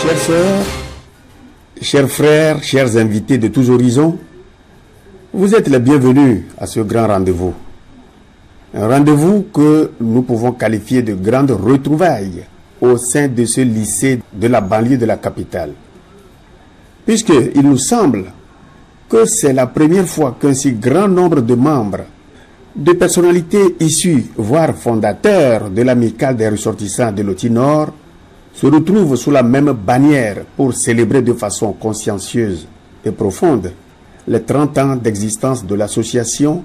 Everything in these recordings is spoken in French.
Chères sœurs, chers frères, chers invités de tous horizons, vous êtes les bienvenus à ce grand rendez-vous. Un rendez-vous que nous pouvons qualifier de grande retrouvaille au sein de ce lycée de la banlieue de la capitale. Puisqu'il nous semble que c'est la première fois qu'un si grand nombre de membres, de personnalités issues, voire fondateurs de l'amicale des ressortissants de l'Oti Nord, se retrouvent sous la même bannière pour célébrer de façon consciencieuse et profonde les 30 ans d'existence de l'association,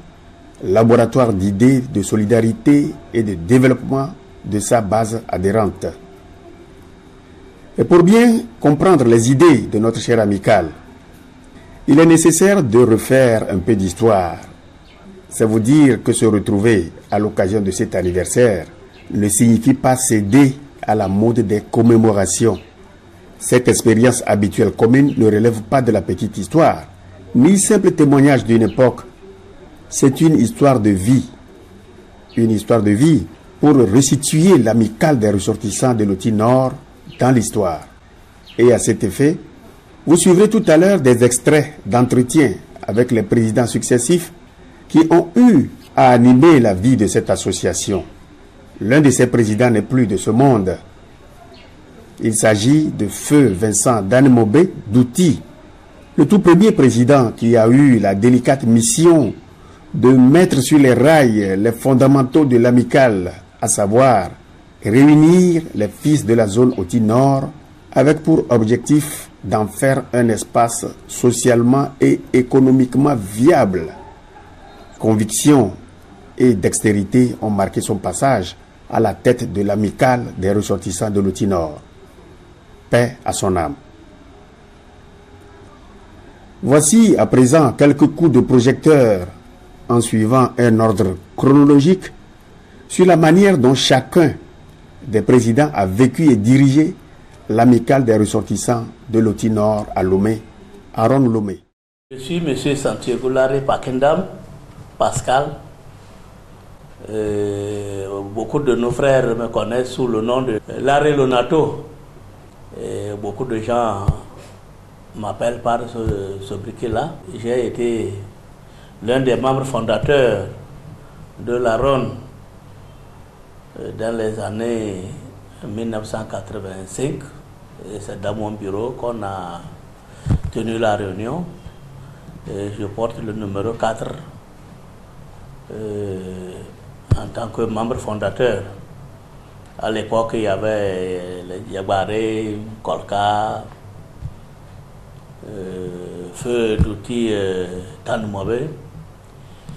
laboratoire d'idées, de solidarité et de développement de sa base adhérente. Et pour bien comprendre les idées de notre chère amicale, il est nécessaire de refaire un peu d'histoire. C'est vous dire que se retrouver à l'occasion de cet anniversaire ne signifie pas céder à la mode des commémorations. Cette expérience habituelle commune ne relève pas de la petite histoire, ni simple témoignage d'une époque. C'est une histoire de vie. Une histoire de vie pour resituer l'amicale des ressortissants de l'Oti Nord dans l'histoire. Et à cet effet, vous suivrez tout à l'heure des extraits d'entretien avec les présidents successifs qui ont eu à animer la vie de cette association. L'un de ces présidents n'est plus de ce monde. Il s'agit de Feu Vincent Danemobé d'Outi, le tout premier président qui a eu la délicate mission de mettre sur les rails les fondamentaux de l'amicale, à savoir réunir les fils de la zone Oti Nord avec pour objectif d'en faire un espace socialement et économiquement viable. Conviction et dextérité ont marqué son passage à la tête de l'amicale des ressortissants de l'Oti Nord. Paix à son âme. Voici à présent quelques coups de projecteur en suivant un ordre chronologique sur la manière dont chacun des présidents a vécu et dirigé l'amicale des ressortissants de l'Oti Nord à Lomé, Aaron Lomé. Je suis M. Santiago Larry Pakendam, Pascal. Beaucoup de nos frères me connaissent sous le nom de Larry Lonato. Et beaucoup de gens m'appellent par ce sobriquet-là. J'ai été l'un des membres fondateurs de l'Aaron dans les années 1985. Et c'est dans mon bureau qu'on a tenu la réunion. Et je porte le numéro 4 en tant que membre fondateur. À l'époque, il y avait les Diabaré, Kolka, Feu d'Outi Danemobé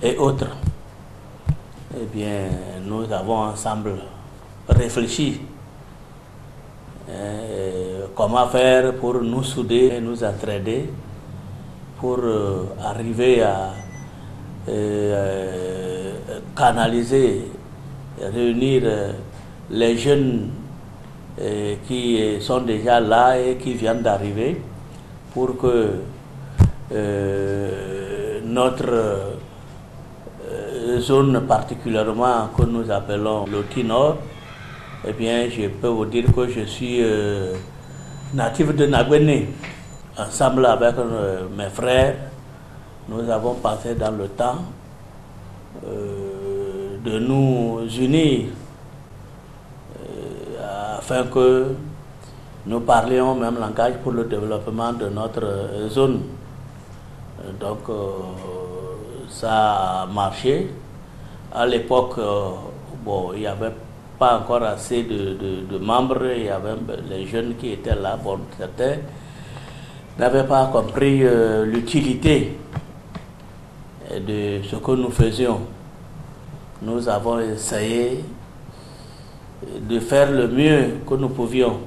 et autres. Eh bien, nous avons ensemble réfléchi comment faire pour nous souder et nous entraider pour arriver à canaliser, réunir les jeunes qui sont déjà là et qui viennent d'arriver pour que notre zone particulièrement que nous appelons l'Oti Nord, eh bien je peux vous dire que je suis natif de Nagwene. Ensemble avec mes frères, nous avons pensé dans le temps de nous unir afin que nous parlions le même langage pour le développement de notre zone. Donc ça a marché. À l'époque, bon, il n'y avait pas encore assez de membres, il y avait les jeunes qui étaient là, bon, certains n'avaient pas compris l'utilité de ce que nous faisions. Nous avons essayé de faire le mieux que nous pouvions.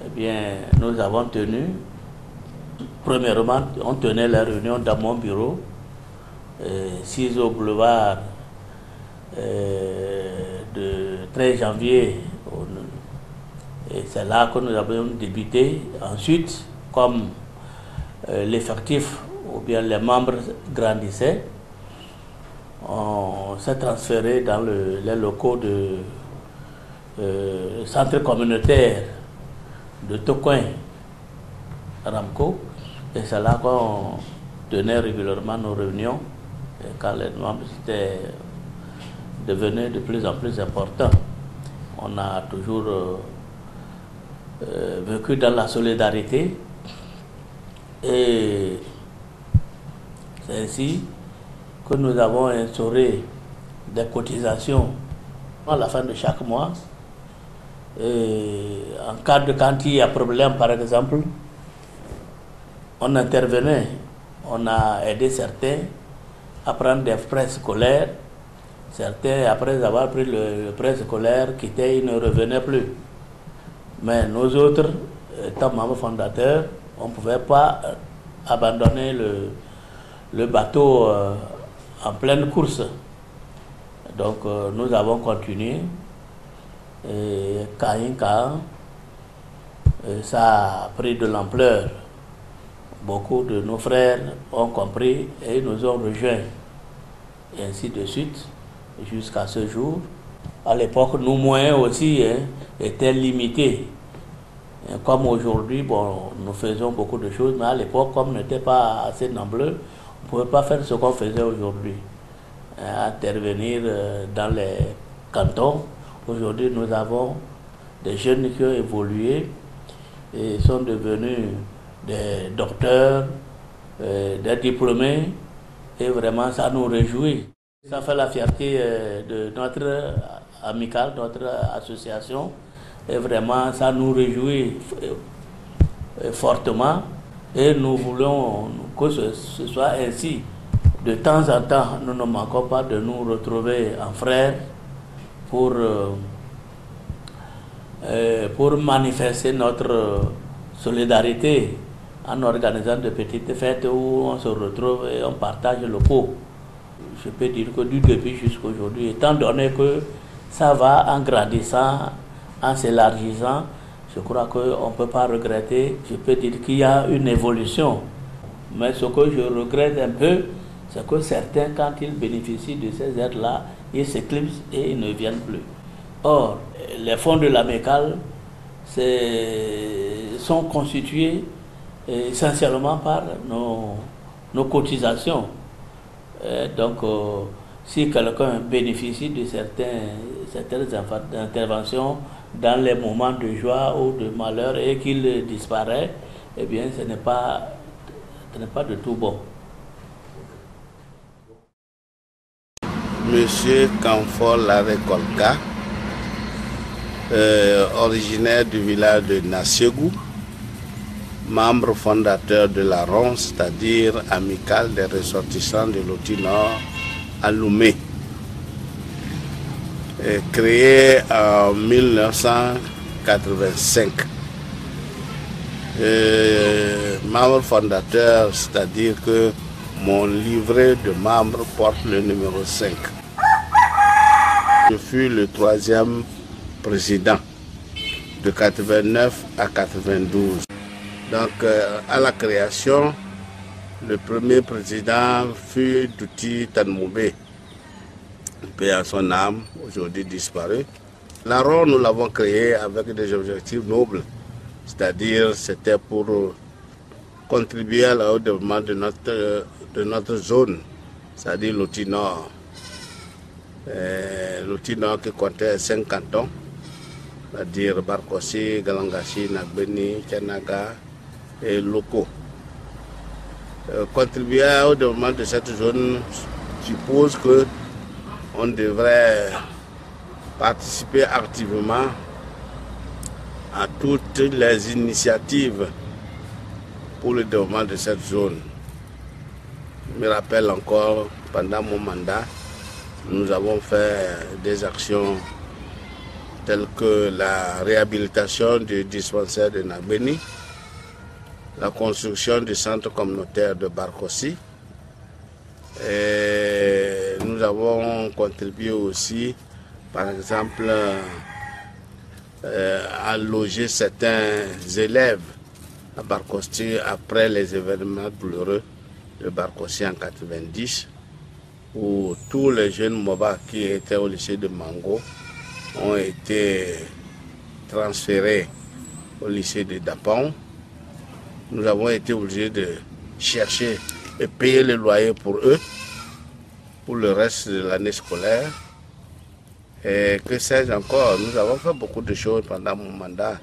Eh bien, nous avons tenu. Premièrement, on tenait la réunion dans mon bureau, 6 au boulevard de 13 janvier. Et c'est là que nous avons débuté. Ensuite, comme l'effectif ou bien les membres grandissaient, on s'est transféré dans les locaux du centre communautaire de Tocoin, Ramco, et c'est là qu'on tenait régulièrement nos réunions, et quand les membres étaient devenus de plus en plus importants. On a toujours vécu dans la solidarité, et c'est ainsi que nous avons instauré des cotisations à la fin de chaque mois. Et quand il y a problème, par exemple, on intervenait, on a aidé certains à prendre des frais scolaires. Certains, après avoir pris le prêt scolaire, quittaient, ils ne revenaient plus. Mais nous autres, étant membres fondateurs, on ne pouvait pas abandonner le bateau en pleine course. Donc nous avons continué. Et quand ça a pris de l'ampleur, beaucoup de nos frères ont compris et ils nous ont rejoints. Et ainsi de suite, jusqu'à ce jour. À l'époque, nos moyens aussi étaient limités. Et comme aujourd'hui, bon, nous faisons beaucoup de choses, mais à l'époque, comme on n'était pas assez nombreux, on ne pouvait pas faire ce qu'on faisait aujourd'hui. Intervenir dans les cantons. Aujourd'hui, nous avons des jeunes qui ont évolué et sont devenus des docteurs, des diplômés, et vraiment ça nous réjouit. Ça fait la fierté de notre amicale, notre association, et vraiment ça nous réjouit fortement, et nous voulons que ce soit ainsi. De temps en temps, nous ne manquons pas de nous retrouver en frères pour manifester notre solidarité en organisant de petites fêtes où on se retrouve et on partage le pot. Je peux dire que du début jusqu'à aujourd'hui, étant donné que ça va en grandissant, en s'élargissant, je crois qu'on ne peut pas regretter. Je peux dire qu'il y a une évolution. Mais ce que je regrette un peu, c'est que certains, quand ils bénéficient de ces aides-là, ils s'éclipsent et ils ne viennent plus. Or, les fonds de l'amicale sont constitués essentiellement par nos cotisations. Donc, si quelqu'un bénéficie de certaines interventions dans les moments de joie ou de malheur et qu'il disparaît, eh bien, ce n'est pas de tout bon. Monsieur Kamfor Larekolka, originaire du village de Nassiegou, membre fondateur de la RON, c'est-à-dire amicale des ressortissants de Loti Nord à Lomé, créé en 1985. Membre fondateur, c'est-à-dire que mon livret de membre porte le numéro 5. Je fus le 3e président de 89 à 92. Donc à la création, le premier président fut Douti Tanmoubé, paix à son âme, aujourd'hui disparu. La RON, nous l'avons créé avec des objectifs nobles, c'est-à-dire c'était pour contribuer au développement de notre zone, c'est-à-dire Loti Nord. Loti Nord qui comptait 5 cantons, c'est-à-dire Barkossi, Galangashi, Nagbeni, Tchanaga et Loko. Contribuer au développement de cette zone suppose qu'on devrait participer activement à toutes les initiatives pour le développement de cette zone. Je me rappelle encore, pendant mon mandat, nous avons fait des actions telles que la réhabilitation du dispensaire de Nagbeni, la construction du centre communautaire de Barkossi. Et nous avons contribué aussi, par exemple, à loger certains élèves à Barkossi après les événements douloureux de Barkossi en 90, où tous les jeunes Moba qui étaient au lycée de Mango ont été transférés au lycée de Dapon. Nous avons été obligés de chercher et payer le loyer pour eux, pour le reste de l'année scolaire. Et que sais-je encore, nous avons fait beaucoup de choses pendant mon mandat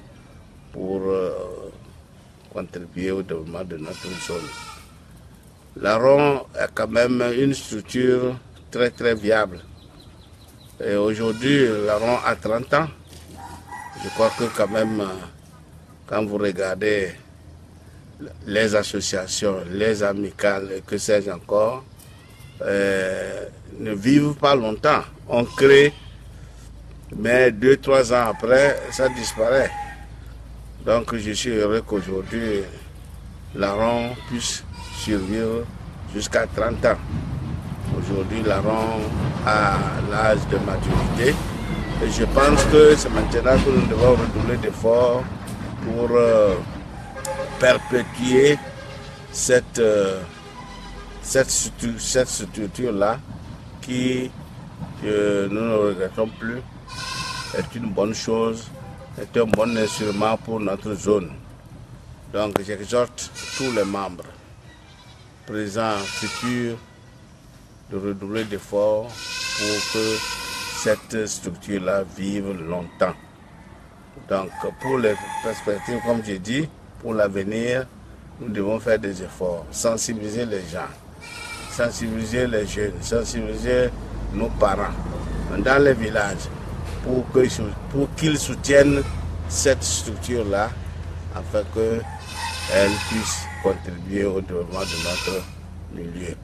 pour contribuer au développement de notre zone. L'Aron est quand même une structure très très viable. Et aujourd'hui, l'Aron a 30 ans. Je crois que quand même, quand vous regardez les associations, les amicales, que sais-je encore, ne vivent pas longtemps. On crée, mais 2-3 ans après, ça disparaît. Donc je suis heureux qu'aujourd'hui, l'Aron puisse survivre jusqu'à 30 ans. Aujourd'hui, l'Aron a l'âge de maturité. Et je pense que c'est maintenant que nous devons redoubler d'efforts pour perpétuer cette structure-là qui, nous ne regrettons plus, est une bonne chose, est un bon instrument pour notre zone. Donc j'exhorte tous les membres, présents, futurs, de redoubler d'efforts pour que cette structure-là vive longtemps. Donc pour les perspectives, comme j'ai dit, pour l'avenir, nous devons faire des efforts, sensibiliser les gens, sensibiliser les jeunes, sensibiliser nos parents dans les villages pour qu'ils soutiennent cette structure-là afin qu'elle puisse contribuer au développement de notre milieu.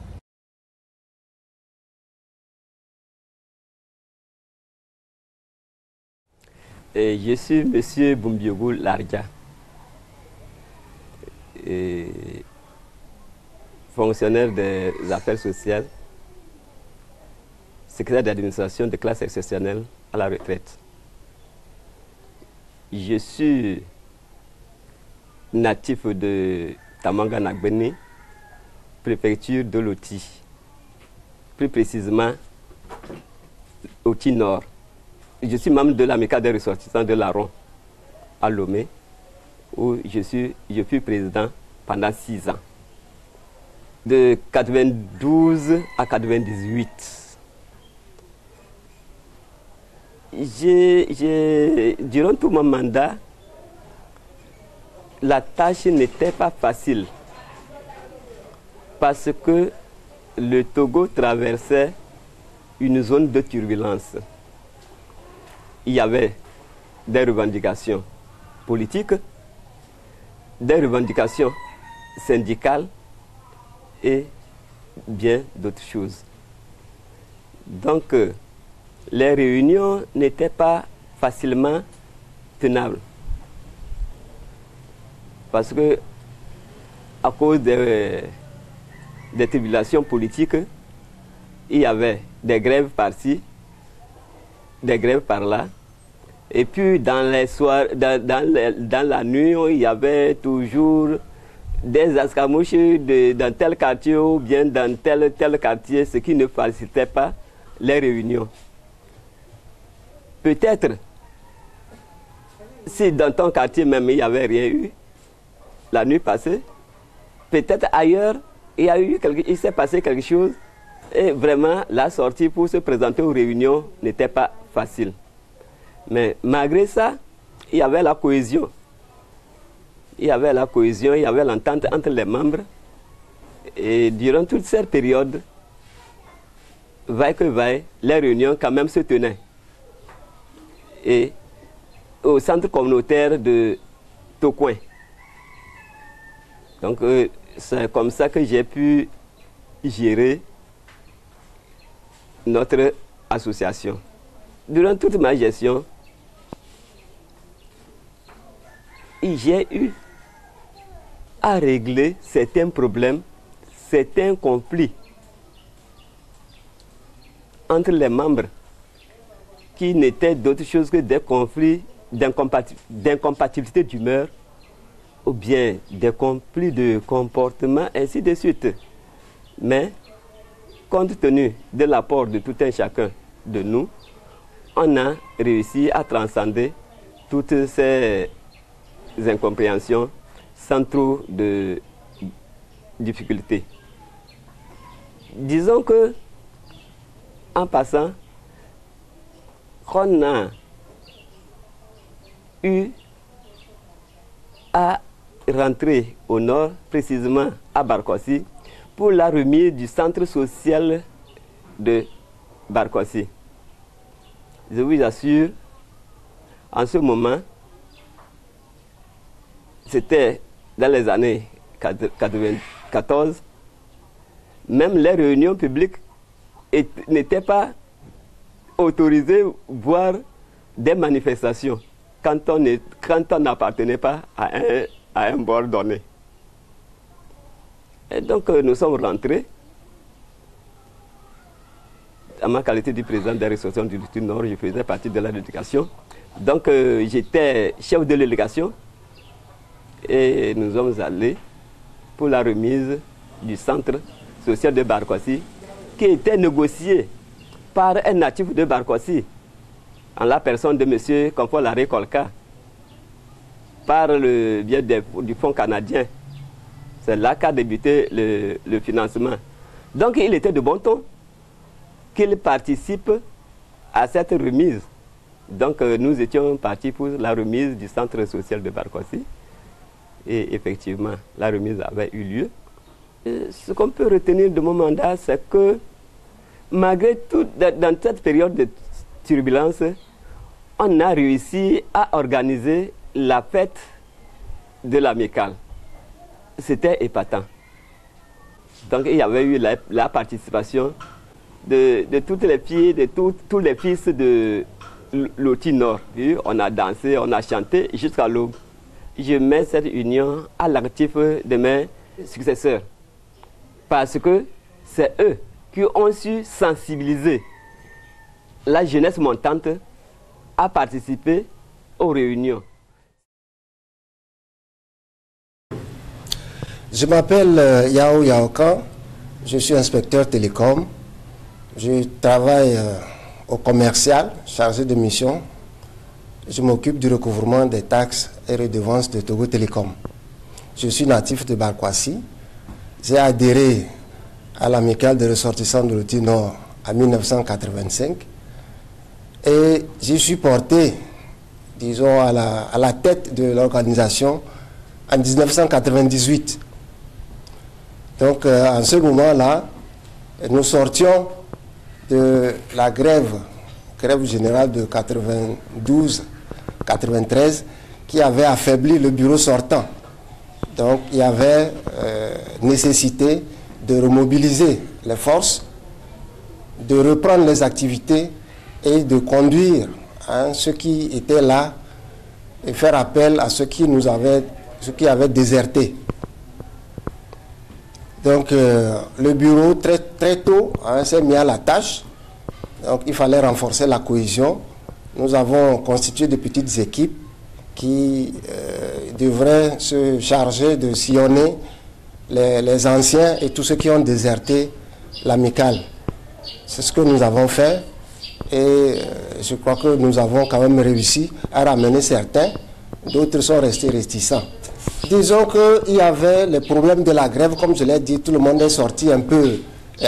Je suis M. Boumbiougou Lardia, fonctionnaire des affaires sociales, secrétaire d'administration de classe exceptionnelle à la retraite. Je suis natif de Tamanga-Nagbeni, préfecture de Loti, plus précisément Loti Nord. Je suis membre de l'amicale des ressortissants de l'Aron à Lomé, où je fus président pendant 6 ans. De 92 à 98. Durant tout mon mandat, la tâche n'était pas facile parce que le Togo traversait une zone de turbulence. Il y avait des revendications politiques, des revendications syndicales et bien d'autres choses. Donc, les réunions n'étaient pas facilement tenables. Parce que, à cause des tribulations politiques, il y avait des grèves par-ci, des grèves par-là. Et puis, dans les soirs, dans la nuit, il y avait toujours des escarmouches dans tel quartier ou bien dans tel quartier, ce qui ne facilitait pas les réunions. Peut-être, si dans ton quartier même il n'y avait rien eu, la nuit passée, peut-être ailleurs, il s'est passé quelque chose et vraiment la sortie pour se présenter aux réunions n'était pas facile. Mais malgré ça, il y avait la cohésion. Il y avait la cohésion, il y avait l'entente entre les membres. Et durant toute cette période, vaille que vaille, les réunions quand même se tenaient. Et au centre communautaire de Tocoin. Donc c'est comme ça que j'ai pu gérer notre association. Durant toute ma gestion, j'ai eu à régler certains problèmes, certains conflits entre les membres qui n'étaient d'autre chose que des conflits d'incompatibilité d'humeur ou bien des conflits de comportement, ainsi de suite. Mais, compte tenu de l'apport de tout un chacun de nous, on a réussi à transcender toutes ces incompréhensions sans trop de difficultés. Disons que, en passant, on a eu à rentrer au nord, précisément à Barkwassi, pour la remise du centre social de Barkwassi. Je vous assure, en ce moment, c'était dans les années 1994, même les réunions publiques n'étaient pas autorisées, voire des manifestations, quand on n'appartenait pas à un bord donné. Et donc nous sommes rentrés. À ma qualité de président de la Restauration du Nord, je faisais partie de la délégation. Donc j'étais chef de délégation et nous sommes allés pour la remise du centre social de Barkwassi qui était négocié par un natif de Barkwassi en la personne de M. Komfo-Laré Kolka par le biais du Fonds canadien. C'est là qu'a débuté le financement. Donc il était de bon ton qu'il participe à cette remise. Donc nous étions partis pour la remise du centre social de Barkwassi. Et effectivement, la remise avait eu lieu. Et ce qu'on peut retenir de mon mandat, c'est que malgré tout, dans cette période de turbulence, on a réussi à organiser la fête de l'amicale. C'était épatant. Donc il y avait eu la participation de toutes les filles, de tous les fils de Loti Nord. On a dansé, on a chanté jusqu'à l'aube. Je mets cette union à l'actif de mes successeurs. Parce que c'est eux qui ont su sensibiliser la jeunesse montante à participer aux réunions. Je m'appelle Yao Yaokan, je suis inspecteur télécom. Je travaille au commercial, chargé de mission. Je m'occupe du recouvrement des taxes et redevances de Togo Télécom. Je suis natif de Barkwassi. J'ai adhéré à l'amicale des ressortissants de Loti Nord en 1985 et j'y suis porté, disons, à la tête de l'organisation en 1998. Donc, en ce moment-là, nous sortions de la grève générale de 92-93 qui avait affaibli le bureau sortant. Donc il y avait nécessité de remobiliser les forces, de reprendre les activités et de conduire ceux qui étaient là et faire appel à ceux qui avaient déserté. Donc le bureau très tôt s'est mis à la tâche. Donc il fallait renforcer la cohésion. Nous avons constitué de petites équipes qui devraient se charger de sillonner les anciens et tous ceux qui ont déserté l'amicale. C'est ce que nous avons fait et je crois que nous avons quand même réussi à ramener certains. D'autres sont restés réticents. Disons qu'il y avait les problèmes de la grève, comme je l'ai dit, tout le monde est sorti un peu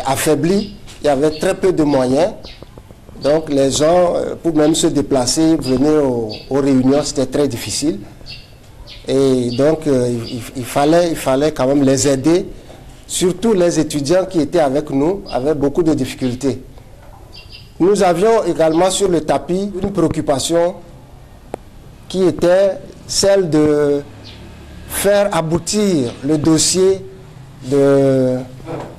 affaibli. Il y avait très peu de moyens. Donc les gens, pour même se déplacer, venir aux réunions, c'était très difficile. Et donc il fallait quand même les aider. Surtout les étudiants qui étaient avec nous avaient beaucoup de difficultés. Nous avions également sur le tapis une préoccupation qui était celle de faire aboutir le dossier de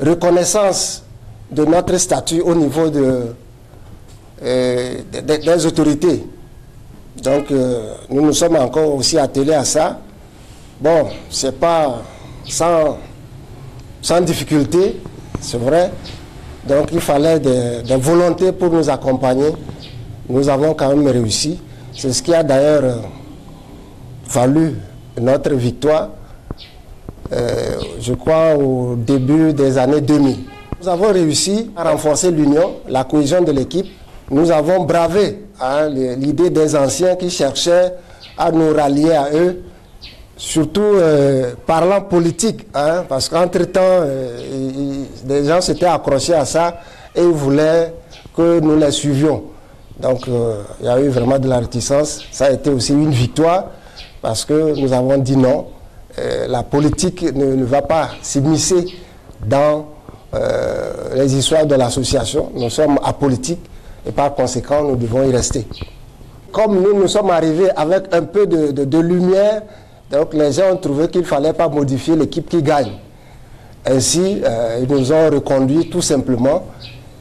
reconnaissance de notre statut au niveau des autorités. Donc nous nous sommes encore aussi attelés à ça. Bon, c'est pas sans difficulté, c'est vrai. Donc il fallait des volontés pour nous accompagner. Nous avons quand même réussi. C'est ce qui a d'ailleurs valu notre victoire, je crois, au début des années 2000. Nous avons réussi à renforcer l'union, la cohésion de l'équipe. Nous avons bravé l'idée des anciens qui cherchaient à nous rallier à eux surtout parlant politique, hein, parce qu'entre-temps, des gens s'étaient accrochés à ça et ils voulaient que nous les suivions. Donc il y a eu vraiment de la réticence. Ça a été aussi une victoire parce que nous avons dit non. La politique ne va pas s'immiscer dans les histoires de l'association. Nous sommes apolitiques et par conséquent, nous devons y rester. Comme nous sommes arrivés avec un peu de lumière, donc les gens ont trouvé qu'il ne fallait pas modifier l'équipe qui gagne. Ainsi, ils nous ont reconduit tout simplement.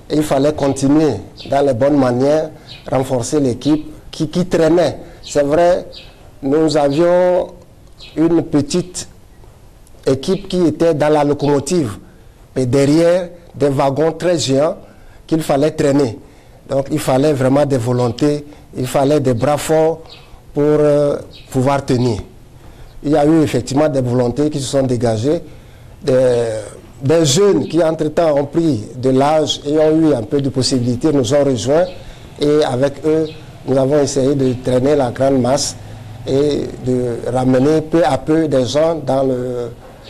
Et il fallait continuer dans les bonnes manières, renforcer l'équipe qui traînait. C'est vrai, nous avions une petite équipe qui était dans la locomotive, mais derrière des wagons très géants qu'il fallait traîner. Donc il fallait vraiment des volontés, il fallait des bras forts pour pouvoir tenir. Il y a eu effectivement des volontés qui se sont dégagées, des jeunes qui entre-temps ont pris de l'âge et ont eu un peu de possibilités nous ont rejoints et avec eux nous avons essayé de traîner la grande masse et de ramener peu à peu des gens dans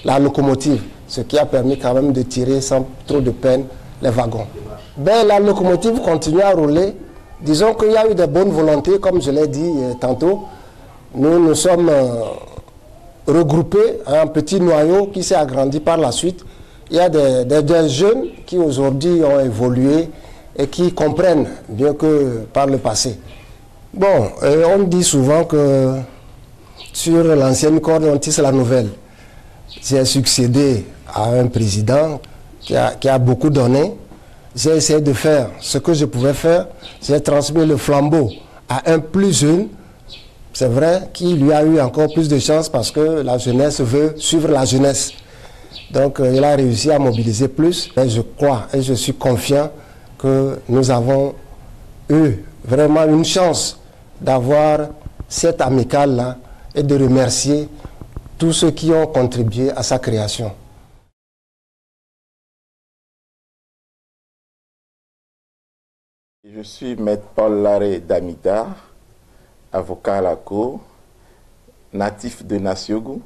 la locomotive, ce qui a permis quand même de tirer sans trop de peine les wagons. Ben, la locomotive continue à rouler. Disons qu'il y a eu de bonnes volontés, comme je l'ai dit tantôt. Nous nous sommes regroupés à un petit noyau qui s'est agrandi par la suite. Il y a des jeunes qui aujourd'hui ont évolué et qui comprennent mieux que par le passé. Bon, on dit souvent que sur l'ancienne corde, on tisse la nouvelle. J'ai succédé à un président qui a beaucoup donné. J'ai essayé de faire ce que je pouvais faire. J'ai transmis le flambeau à un plus jeune. C'est vrai qu'il lui a eu encore plus de chance parce que la jeunesse veut suivre la jeunesse. Donc il a réussi à mobiliser plus. Et je crois et je suis confiant que nous avons eu vraiment une chance d'avoir cette amicale-là et de remercier tous ceux qui ont contribué à sa création. Je suis Maître Paul Larrey Damita, avocat à la Cour, natif de Nassiougou.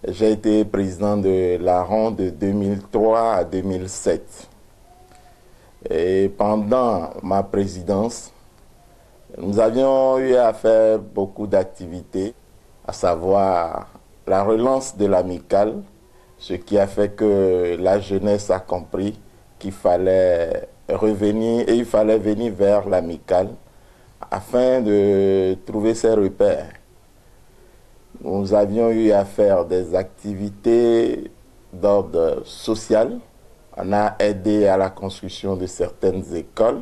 J'ai été président de l'ARON de 2003 à 2007. Et pendant ma présidence, nous avions eu à faire beaucoup d'activités, à savoir la relance de l'amicale, ce qui a fait que la jeunesse a compris qu'il fallait revenir et il fallait venir vers l'amicale afin de trouver ses repères. Nous avions eu à faire des activités d'ordre social. On a aidé à la construction de certaines écoles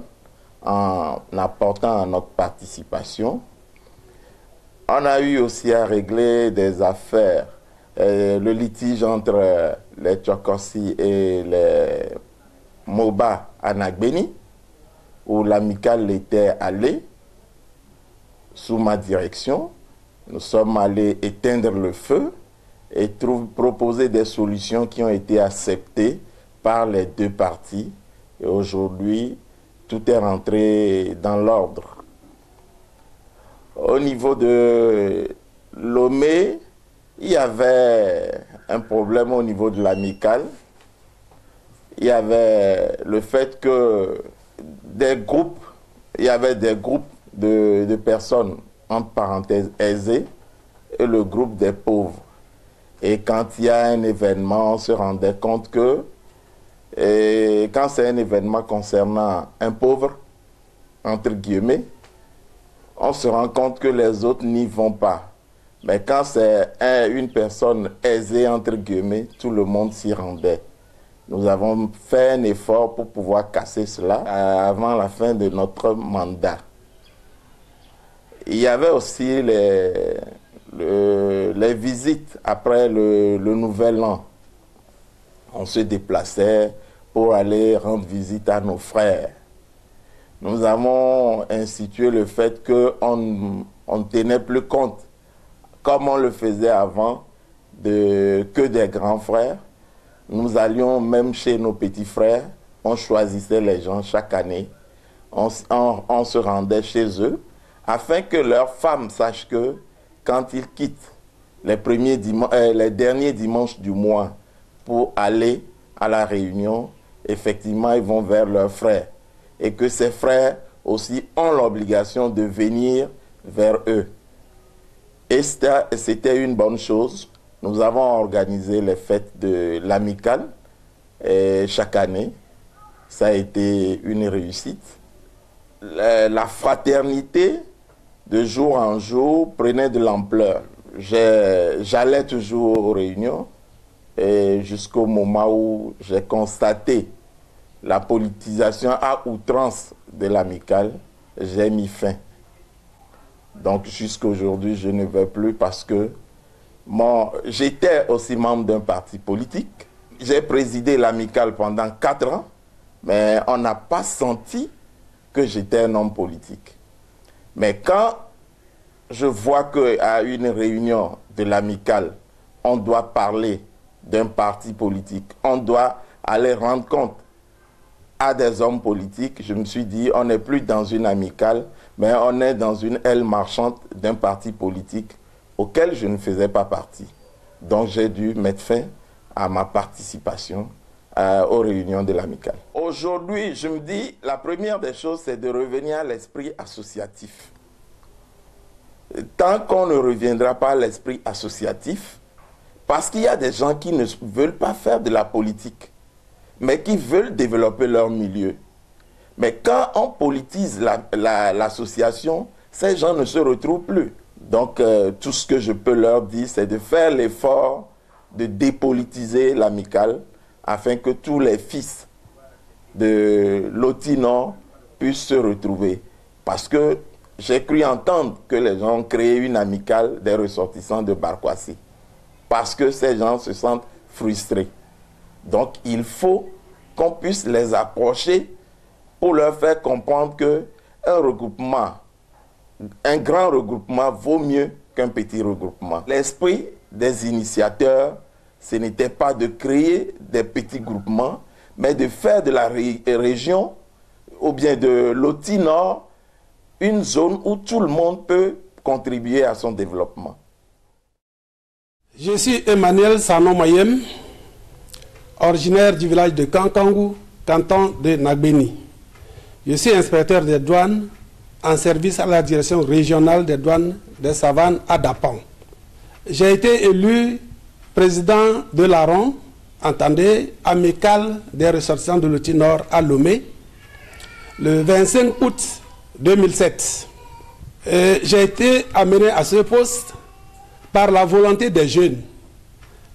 en apportant notre participation. On a eu aussi à régler des affaires, le litige entre les Tchokorsi et les Moba à Nagbeni, où l'amicale était allée sous ma direction. Nous sommes allés éteindre le feu et proposer des solutions qui ont été acceptées par les deux parties. Et aujourd'hui, tout est rentré dans l'ordre. Au niveau de Lomé, il y avait un problème au niveau de l'amicale. Il y avait le fait que il y avait des groupes de personnes, entre parenthèses, aisées, et le groupe des pauvres. Et quand il y a un événement, on se rendait compte que, quand c'est un événement concernant un pauvre, entre guillemets, on se rend compte que les autres n'y vont pas. Mais quand c'est une personne aisée, entre guillemets, tout le monde s'y rendait. Nous avons fait un effort pour pouvoir casser cela avant la fin de notre mandat. Il y avait aussi les visites après le Nouvel An. On se déplaçait pour aller rendre visite à nos frères. Nous avons institué le fait qu'on ne tenait plus compte, comme on le faisait avant, que des grands frères. Nous allions même chez nos petits frères, on choisissait les gens chaque année, on se rendait chez eux, afin que leurs femmes sachent que quand ils quittent les derniers dimanches du mois pour aller à la réunion, effectivement, ils vont vers leurs frères. Et que ces frères aussi ont l'obligation de venir vers eux. Et c'était une bonne chose. Nous avons organisé les fêtes de l'amicale chaque année. Ça a été une réussite. La fraternité, de jour en jour, prenait de l'ampleur. J'allais toujours aux réunions et jusqu'au moment où j'ai constaté la politisation à outrance de l'amicale, j'ai mis fin. Donc jusqu'à aujourd'hui, je ne vais plus parce que j'étais aussi membre d'un parti politique. J'ai présidé l'amicale pendant 4 ans, mais on n'a pas senti que j'étais un homme politique. Mais quand je vois qu'à une réunion de l'amicale, on doit parler d'un parti politique, on doit aller rendre compte à des hommes politiques, je me suis dit, on n'est plus dans une amicale, mais on est dans une aile marchande d'un parti politique auquel je ne faisais pas partie. Donc j'ai dû mettre fin à ma participation aux réunions de l'amicale. Aujourd'hui, je me dis, la première des choses, c'est de revenir à l'esprit associatif. Tant qu'on ne reviendra pas à l'esprit associatif, parce qu'il y a des gens qui ne veulent pas faire de la politique, mais qui veulent développer leur milieu. Mais quand on politise l'association, ces gens ne se retrouvent plus. Donc, tout ce que je peux leur dire, c'est de faire l'effort de dépolitiser l'amicale afin que tous les fils de Loti Nord puissent se retrouver. Parce que j'ai cru entendre que les gens ont créé une amicale des ressortissants de Barkwasi. Parce que ces gens se sentent frustrés. Donc, il faut qu'on puisse les approcher pour leur faire comprendre qu'un regroupement, un grand regroupement vaut mieux qu'un petit regroupement. L'esprit des initiateurs, ce n'était pas de créer des petits groupements, mais de faire de la région, ou bien de Loti Nord, une zone où tout le monde peut contribuer à son développement. Je suis Emmanuel Sano Mayem, originaire du village de Kankangu, canton de Nagbeni. Je suis inspecteur des douanes en service à la direction régionale des douanes des Savanes à Dapan. J'ai été élu président de l'ARON, entendez, amicale des ressortissants de Loti Nord à Lomé, le 25 août 2007. J'ai été amené à ce poste par la volonté des jeunes,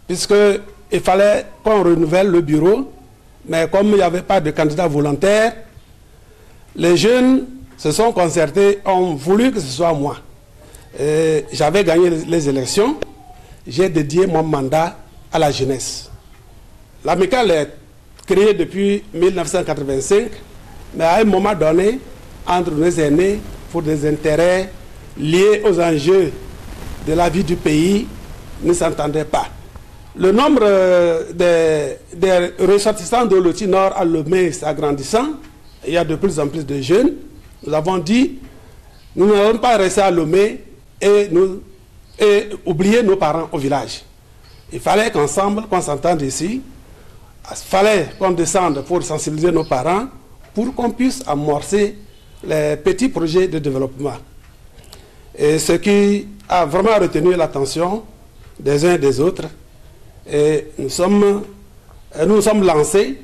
puisqu'il fallait qu'on renouvelle le bureau, mais comme il n'y avait pas de candidat volontaire, les jeunes se sont concertés, ont voulu que ce soit moi. J'avais gagné les élections, j'ai dédié mon mandat à la jeunesse. L'amicale est créée depuis 1985, mais à un moment donné, entre nos aînés, pour des intérêts liés aux enjeux de la vie du pays, ne s'entendaient pas. Le nombre des ressortissants de Loti Nord à Lomé s'agrandissant, il y a de plus en plus de jeunes. Nous avons dit, nous n'allons pas rester à Lomé et oublier nos parents au village. Il fallait qu'ensemble, qu'on s'entende ici, il fallait qu'on descende pour sensibiliser nos parents, pour qu'on puisse amorcer les petits projets de développement. Et ce qui a vraiment retenu l'attention des uns et des autres, et nous sommes lancés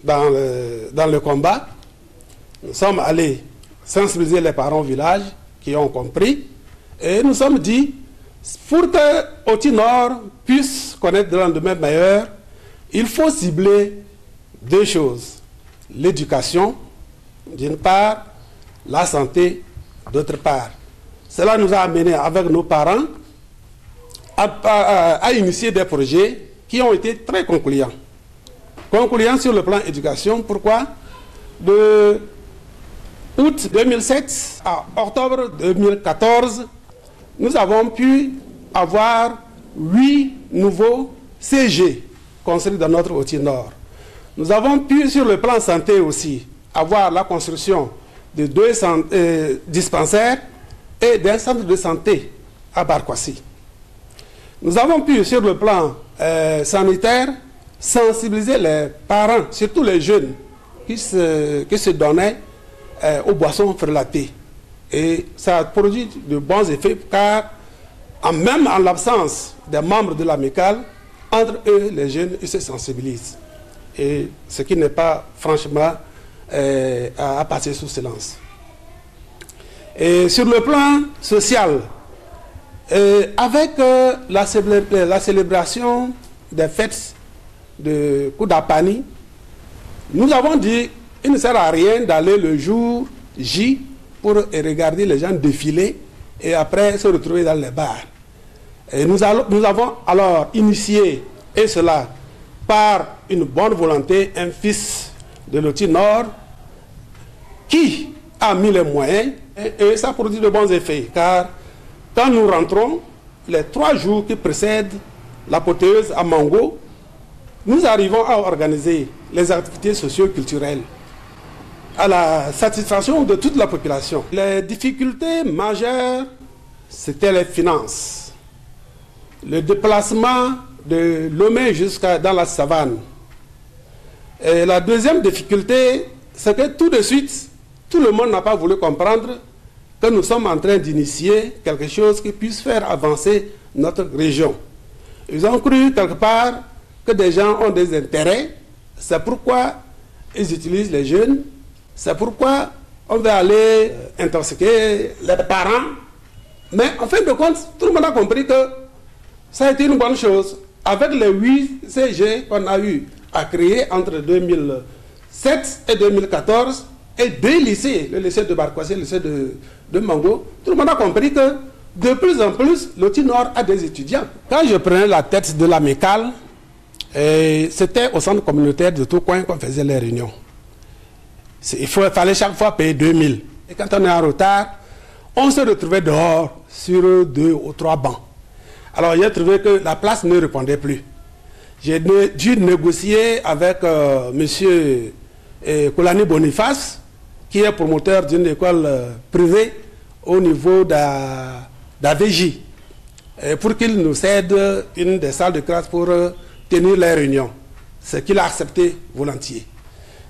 dans le combat. Nous sommes allés sensibiliser les parents au village qui ont compris, et nous sommes dit, pour que Loti Nord puisse connaître de lendemain meilleur, il faut cibler 2 choses. L'éducation, d'une part, la santé, d'autre part. Cela nous a amené avec nos parents à initier des projets qui ont été très concluants. Concluants sur le plan éducation, pourquoi? De août 2007 à octobre 2014, nous avons pu avoir 8 nouveaux CG construits dans notre Loti Nord. Nous avons pu, sur le plan santé aussi, avoir la construction de 2 dispensaires et d'un centre de santé à Barkwasi. Nous avons pu, sur le plan sanitaire, sensibiliser les parents, surtout les jeunes, qui se donnaient aux boissons frelatées. Et ça a produit de bons effets, car même en l'absence des membres de l'amicale, entre eux, les jeunes, ils se sensibilisent. Et ce qui n'est pas, franchement, à passer sous silence. Et sur le plan social, avec la célébration des fêtes de Koudapani, nous avons dit qu'il ne sert à rien d'aller le jour J pour regarder les gens défiler et après se retrouver dans les bars. Et nous avons alors initié, et cela par une bonne volonté, un fils de Loti Nord qui a mis les moyens et ça produit de bons effets, car quand nous rentrons, les 3 jours qui précèdent l'apothéose à Mango, nous arrivons à organiser les activités socio-culturelles à la satisfaction de toute la population. Les difficultés majeures, c'était les finances. Le déplacement de Lomé jusqu'à dans la savane. Et la deuxième difficulté, c'est que tout de suite, tout le monde n'a pas voulu comprendre que nous sommes en train d'initier quelque chose qui puisse faire avancer notre région. Ils ont cru quelque part que des gens ont des intérêts, c'est pourquoi ils utilisent les jeunes, c'est pourquoi on veut aller intoxiquer les parents. Mais en fin de compte, tout le monde a compris que ça a été une bonne chose. Avec les 8 CG qu'on a eu à créer entre 2007 et 2014, et 2 lycées, le lycée de Barkwasi et le lycée de Mango, tout le monde a compris que de plus en plus, Loti Nord a des étudiants. Quand je prenais la tête de l'amicale, c'était au centre communautaire de Tocoin qu'on faisait les réunions. Il fallait chaque fois payer 2000. Et quand on est en retard, on se retrouvait dehors sur 2 ou 3 bancs. Alors j'ai trouvé que la place ne répondait plus. J'ai dû négocier avec M. Kolani Boniface, qui est promoteur d'une école privée au niveau d'AVJ, pour qu'il nous cède une des salles de classe pour tenir les réunions. Ce qu'il a accepté volontiers.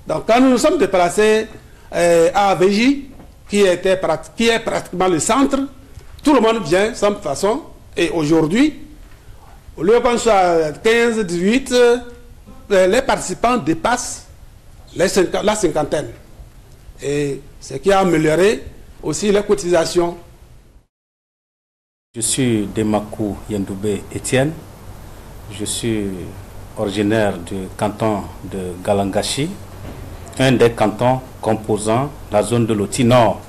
Donc quand nous nous sommes déplacés à AVJ, qui est pratiquement le centre, tout le monde vient sans façon. Et aujourd'hui, au lieu qu'on soit 15, 18, les participants dépassent la cinquantaine. Et ce qui a amélioré aussi les cotisations. Je suis Demakou Yendoubé Étienne. Je suis originaire du canton de Galangashi, un des cantons composant la zone de Loti Nord,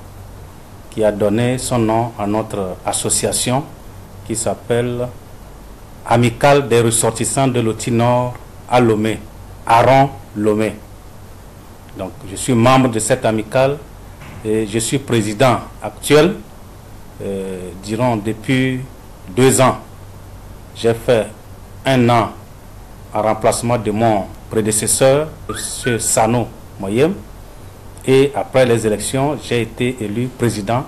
qui a donné son nom à notre association qui s'appelle Amicale des ressortissants de Loti Nord à Lomé, Aron Lomé. Donc je suis membre de cette amicale et je suis président actuel, dirons depuis 2 ans. J'ai fait 1 an en remplacement de mon prédécesseur, M. Sano Moyem, et après les élections, j'ai été élu président.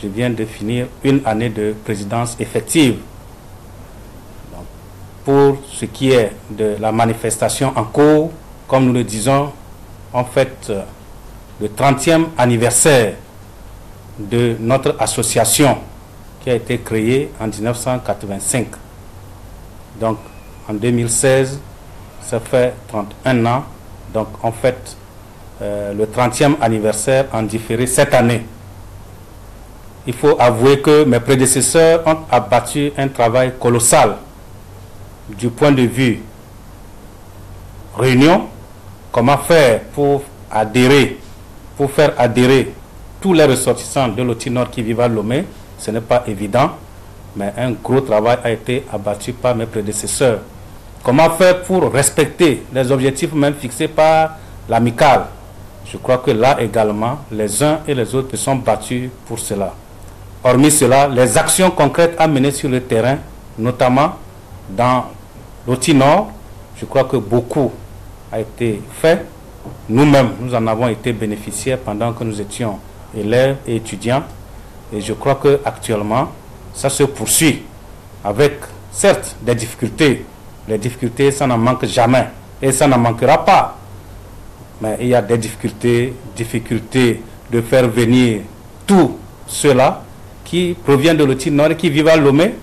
Je viens de finir 1 année de présidence effective. Donc, pour ce qui est de la manifestation en cours, comme nous le disons, en fait, le 30e anniversaire de notre association qui a été créée en 1985. Donc, en 2016, ça fait 31 ans. Donc, en fait, le 30e anniversaire en différé cette année. Il faut avouer que mes prédécesseurs ont abattu un travail colossal du point de vue réunion, comment faire pour faire adhérer tous les ressortissants de Loti Nord qui vivent à Lomé. Ce n'est pas évident, mais un gros travail a été abattu par mes prédécesseurs. Comment faire pour respecter les objectifs même fixés par l'amicale? Je crois que là également, les uns et les autres se sont battus pour cela. Hormis cela, les actions concrètes à mener sur le terrain, notamment dans Loti Nord, je crois que beaucoup a été fait. Nous-mêmes, nous en avons été bénéficiaires pendant que nous étions élèves et étudiants. Et je crois qu'actuellement, ça se poursuit avec certes, des difficultés. Les difficultés, ça n'en manque jamais et ça n'en manquera pas. Mais il y a des difficultés de faire venir tous ceux-là qui proviennent de l'Outil Nord et qui vivent à Lomé.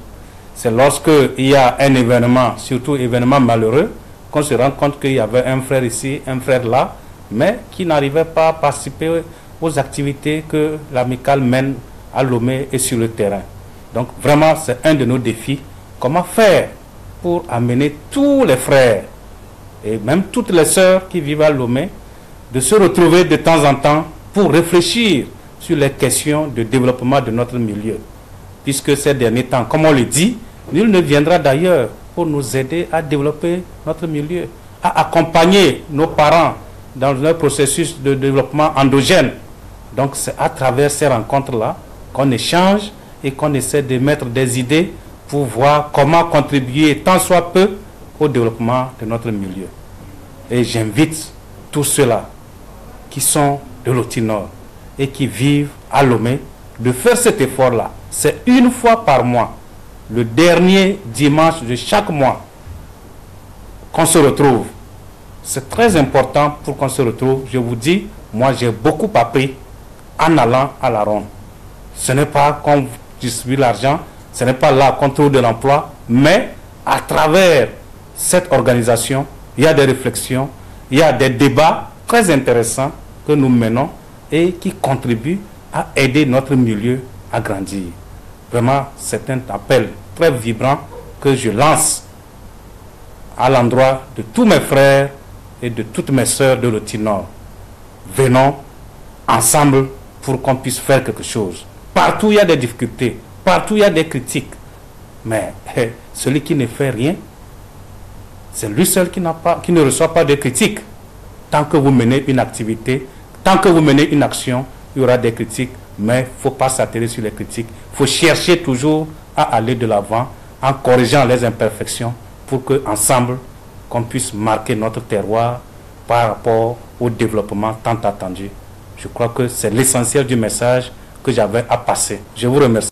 C'est lorsqu'il y a un événement, surtout événement malheureux, qu'on se rend compte qu'il y avait un frère ici, un frère là, mais qui n'arrivait pas à participer aux activités que l'amicale mène à Lomé et sur le terrain. Donc vraiment, c'est un de nos défis. Comment faire pour amener tous les frères et même toutes les sœurs qui vivent à Lomé de se retrouver de temps en temps pour réfléchir sur les questions de développement de notre milieu. Puisque ces derniers temps, comme on le dit, nul ne viendra d'ailleurs pour nous aider à développer notre milieu, à accompagner nos parents dans un processus de développement endogène. Donc c'est à travers ces rencontres-là qu'on échange et qu'on essaie de mettre des idées pour voir comment contribuer tant soit peu au développement de notre milieu. Et j'invite tous ceux-là qui sont de l'Outil Nord et qui vivent à Lomé de faire cet effort-là. C'est une fois par mois, le dernier dimanche de chaque mois, qu'on se retrouve. C'est très important pour qu'on se retrouve. Je vous dis, moi j'ai beaucoup appris en allant à la ronde. Ce n'est pas qu'on distribue l'argent, ce n'est pas là qu'on trouve de l'emploi, mais à travers cette organisation, il y a des réflexions, il y a des débats très intéressants que nous menons et qui contribuent à aider notre milieu à grandir. Vraiment, c'est un appel très vibrant que je lance à l'endroit de tous mes frères et de toutes mes sœurs de l'Outil Nord. Venons ensemble pour qu'on puisse faire quelque chose. Partout il y a des difficultés, partout il y a des critiques. Mais celui qui ne fait rien, c'est lui seul qui ne reçoit pas de critiques. Tant que vous menez une activité, tant que vous menez une action, il y aura des critiques, mais il ne faut pas s'attarder sur les critiques. Il faut chercher toujours à aller de l'avant en corrigeant les imperfections pour qu'ensemble, qu'on puisse marquer notre terroir par rapport au développement tant attendu. Je crois que c'est l'essentiel du message que j'avais à passer. Je vous remercie.